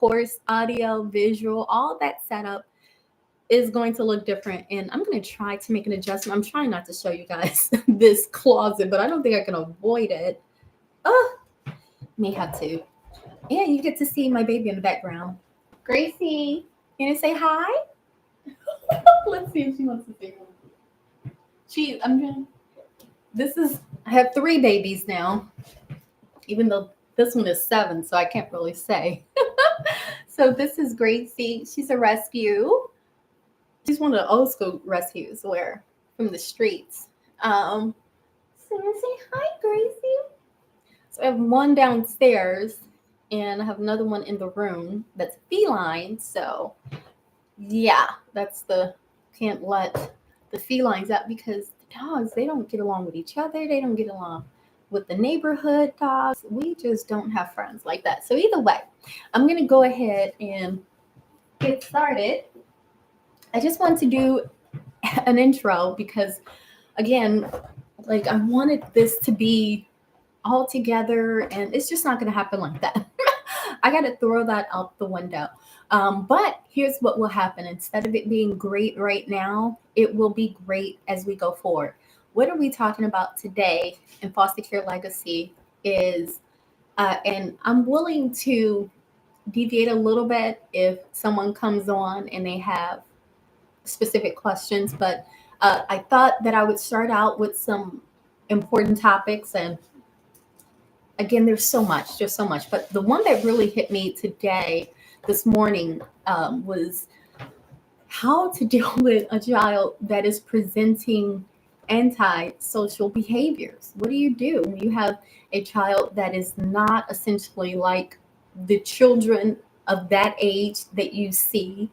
course, audio, visual, all that setup is going to look different. And I'm going to try to make an adjustment. I'm trying not to show you guys this closet, but I don't think I can avoid it. Oh, may have to. Yeah, you get to see my baby in the background. Gracie, you gonna say hi? Let's see if she wants to say hi. I'm gonna. This is. I have 3 babies now, even though this one is 7, so I can't really say. So this is Gracie. She's a rescue. She's one of the old school rescues, where from the streets. So I'm gonna say hi, Gracie. So I have one downstairs, and I have another one in the room that's feline. So yeah, that's the can't let the felines out because the dogs, they don't get along with each other. They don't get along with the neighborhood dogs. We just don't have friends like that. So either way, I'm gonna go ahead and get started. I just want to do an intro because again, like I wanted this to be all together and it's just not going to happen like that. I got to throw that out the window. But here's what will happen. Instead of it being great right now, it will be great as we go forward. What are we talking about today in foster care legacy is, and I'm willing to deviate a little bit if someone comes on and they have specific questions, but I thought that I would start out with some important topics. And again, there's so much, just so much. But the one that really hit me today, this morning, was how to deal with a child that is presenting antisocial behaviors. What do you do when you have a child that is not essentially like the children of that age that you see?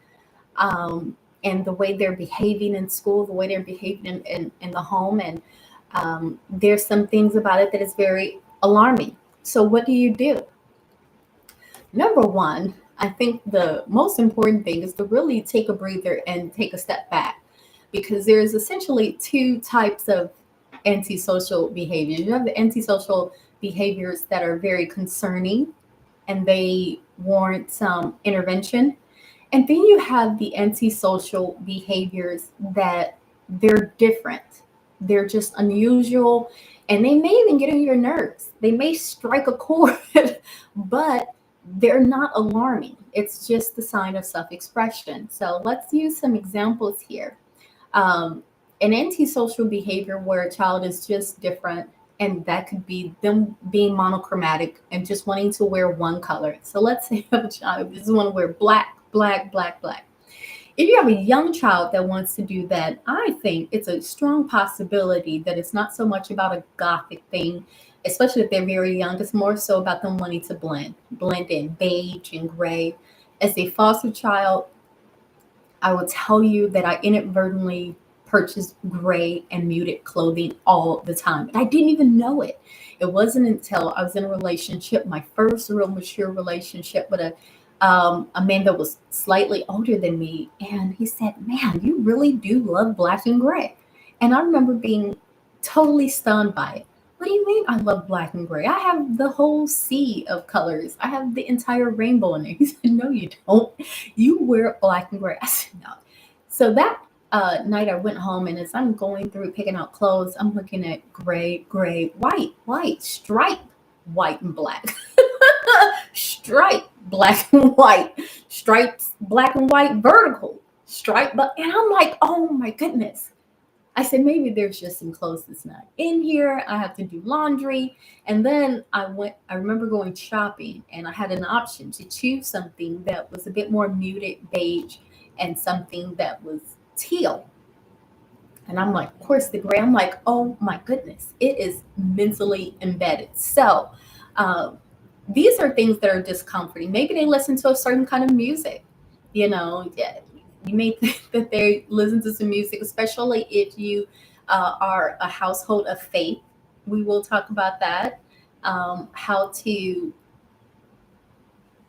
And the way they're behaving in school, the way they're behaving in the home. And there's some things about it that is very alarming. So what do you do? Number one, I think the most important thing is to really take a breather and take a step back, because there's essentially 2 types of antisocial behaviors. You have the antisocial behaviors that are very concerning and they warrant some intervention. And then you have the antisocial behaviors that they're different. They're just unusual and they may even get on your nerves. They may strike a chord, but they're not alarming. It's just the sign of self-expression. So let's use some examples here. An antisocial behavior where a child is just different, and that could be them being monochromatic and just wanting to wear one color. So let's say you have a child who just want to wear black, black, black, black. If you have a young child that wants to do that, I think it's a strong possibility that it's not so much about a gothic thing, especially if they're very young. It's more so about them wanting to blend in beige and gray. As a foster child, I will tell you that I inadvertently purchased gray and muted clothing all the time. And I didn't even know it. It wasn't until I was in a relationship, my first real mature relationship with a man that was slightly older than me. And he said, "Man, you really do love black and gray." And I remember being totally stunned by it. "What do you mean I love black and gray? I have the whole sea of colors. I have the entire rainbow in there." He said, "No, you don't. You wear black and gray." I said, "No." So that night I went home, and as I'm going through picking out clothes, I'm looking at gray, gray, white, white, stripe, white and black. Stripe, black and white, stripes, black and white, vertical, stripe, but and I'm like, oh my goodness. I said, maybe there's just some clothes that's not in here. I have to do laundry. And then I remember going shopping, and I had an option to choose something that was a bit more muted beige and something that was teal. And I'm like, of course, the gray. I'm like, oh my goodness, it is mentally embedded. So these are things that are discomforting. Maybe they listen to a certain kind of music. Yeah, you may think that they listen to some music, especially if you are a household of faith. We will talk about that. How to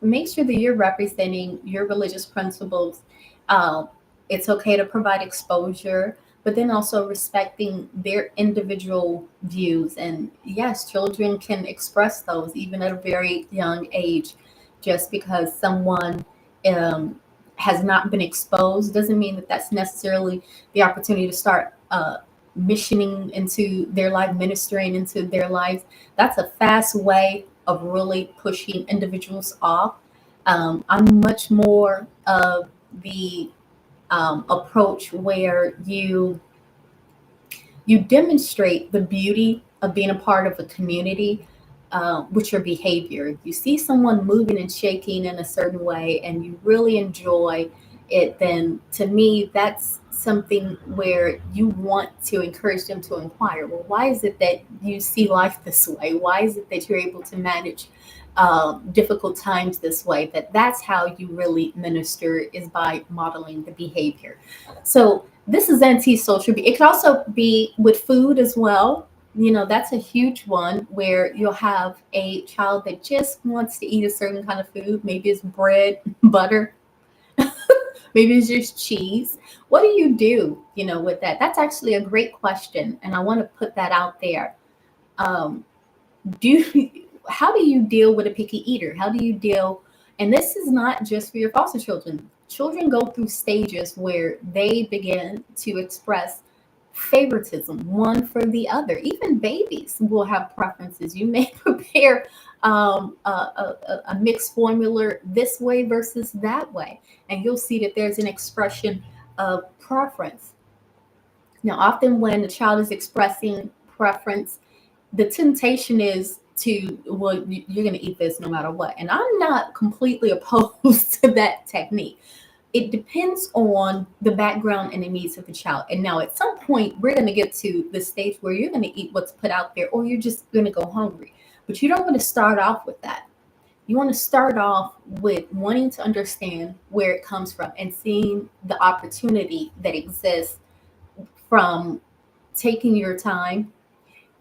make sure that you're representing your religious principles. Uh, it's okay to provide exposure, but then also respecting their individual views. And yes, children can express those even at a very young age. Just because someone um, has not been exposed doesn't mean that that's necessarily the opportunity to start missioning into their life, ministering into their lives. That's a fast way of really pushing individuals off. I'm much more of the approach where you demonstrate the beauty of being a part of a community with your behavior. If you see someone moving and shaking in a certain way and you really enjoy it, then to me, that's something where you want to encourage them to inquire. Well, why is it that you see life this way? Why is it that you're able to manage difficult times this way? That's how you really minister, is by modeling the behavior. So this is antisocial. It could also be with food as well. That's a huge one where you'll have a child that just wants to eat a certain kind of food. Maybe it's bread, butter, maybe it's just cheese. What do you do with that? That's actually a great question. And I want to put that out there. Um, do How do you deal with a picky eater? How do you deal? And this is not just for your foster children. Children go through stages where they begin to express favoritism one for the other. Even babies will have preferences. You may prepare a mixed formula this way versus that way, and you'll see that there's an expression of preference. Now, often when the child is expressing preference, the temptation is to, well, you're going to eat this no matter what. And I'm not completely opposed to that technique. It depends on the background and the needs of the child. And now at some point, we're going to get to the stage where you're going to eat what's put out there, or you're just going to go hungry. But you don't want to start off with that. You want to start off with wanting to understand where it comes from and seeing the opportunity that exists from taking your time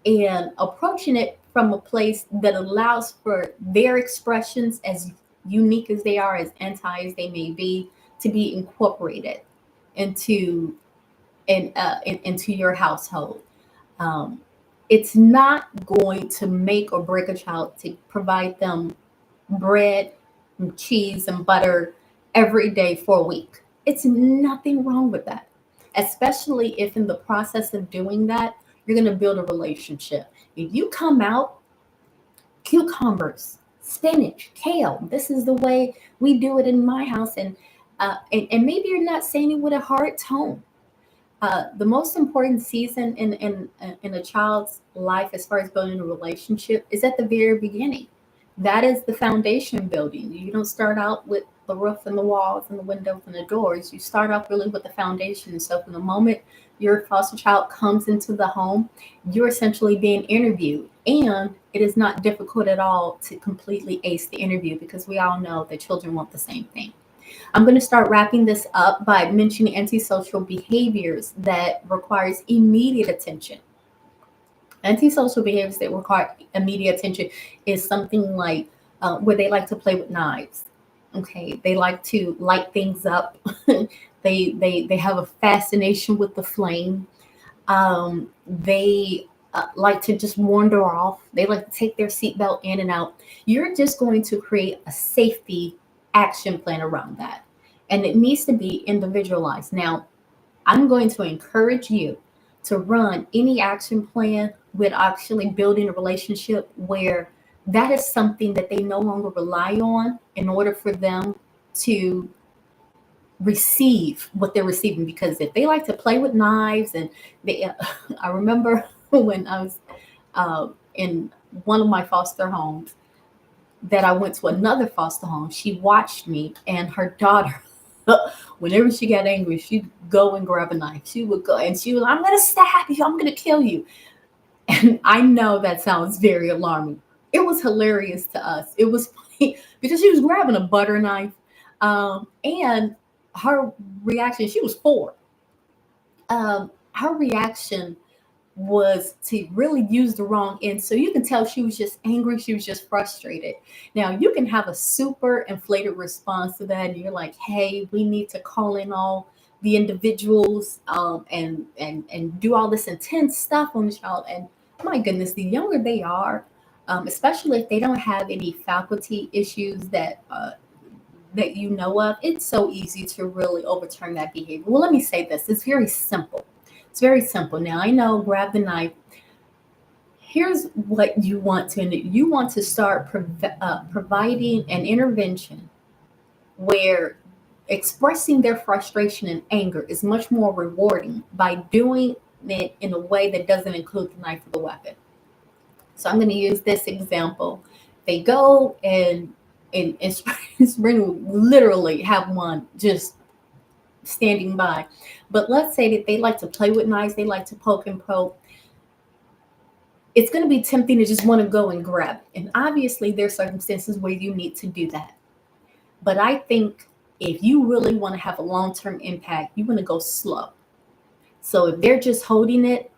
and approaching it from a place that allows for their expressions, as unique as they are, as anti as they may be, to be incorporated into into your household. Um, it's not going to make or break a child to provide them bread and cheese and butter every day for a week. It's nothing wrong with that, especially if in the process of doing that, you're going to build a relationship. If you come out, cucumbers, spinach, kale, this is the way we do it in my house. And maybe you're not saying it with a hard tone. The most important season in a child's life, as far as building a relationship, is at the very beginning. That is the foundation building. You don't start out with the roof and the walls and the windows and the doors. You start off really with the foundation. So from the moment your foster child comes into the home, you're essentially being interviewed. And it is not difficult at all to completely ace the interview, because we all know that children want the same thing. I'm going to start wrapping this up by mentioning antisocial behaviors that requires immediate attention. Antisocial behaviors that require immediate attention is something like where they like to play with knives. Okay, they like to light things up. They have a fascination with the flame. They like to just wander off. They like to take their seatbelt in and out. You're just going to create a safety action plan around that, and it needs to be individualized. Now, I'm going to encourage you to run any action plan with actually building a relationship where that is something that they no longer rely on in order for them to receive what they're receiving. Because if they like to play with knives, and I remember when I was in one of my foster homes, that I went to another foster home. She watched me and her daughter. Whenever she got angry, she'd go and grab a knife. She would go and she was, I'm going to stab you. I'm going to kill you. And I know that sounds very alarming. It was hilarious to us. It was funny because she was grabbing a butter knife. And her reaction, she was 4. Her reaction was to really use the wrong end. So you can tell she was just angry. She was just frustrated. Now, you can have a super inflated response to that. And you're like, hey, we need to call in all the individuals and do all this intense stuff on the child. And my goodness, the younger they are, especially if they don't have any faculty issues that you know of. It's so easy to really overturn that behavior. Well, let me say this: it's very simple. It's very simple. Now I know, grab the knife. Here's what you want to do. You want to start providing an intervention where expressing their frustration and anger is much more rewarding by doing it in a way that doesn't include the knife or the weapon. So I'm going to use this example. They go and spring literally have one just standing by. But let's say that they like to play with knives, they like to poke and probe. It's going to be tempting to just want to go and grab. And obviously, there's circumstances where you need to do that. But I think if you really want to have a long-term impact, you want to go slow. So if they're just holding it,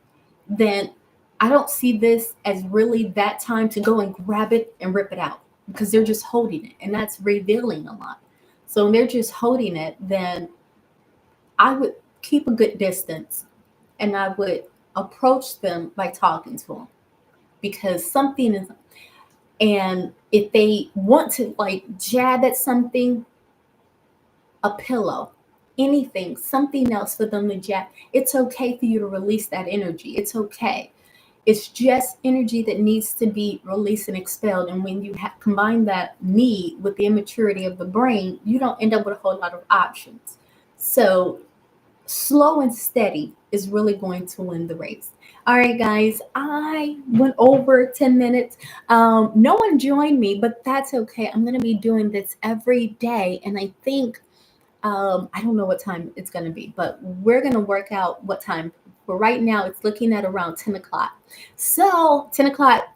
then I don't see this as really that time to go and grab it and rip it out, because they're just holding it, and that's revealing a lot. So when they're just holding it, then I would keep a good distance and I would approach them by talking to them, because something is, and if they want to like jab at something, a pillow, anything, something else for them to jab, it's okay for you to release that energy. It's okay. It's just energy that needs to be released and expelled. And when you combine that need with the immaturity of the brain, you don't end up with a whole lot of options. So slow and steady is really going to win the race. All right, guys, I went over 10 minutes. No one joined me, but that's okay. I'm going to be doing this every day. And I think, I don't know what time it's going to be, but we're going to work out what time. For right now, it's looking at around 10 o'clock. So 10 o'clock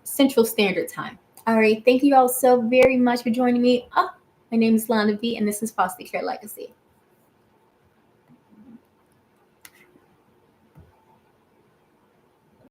Central Standard Time. All right. Thank you all so very much for joining me. Oh, my name is Lana V, and this is Foster Care Legacy.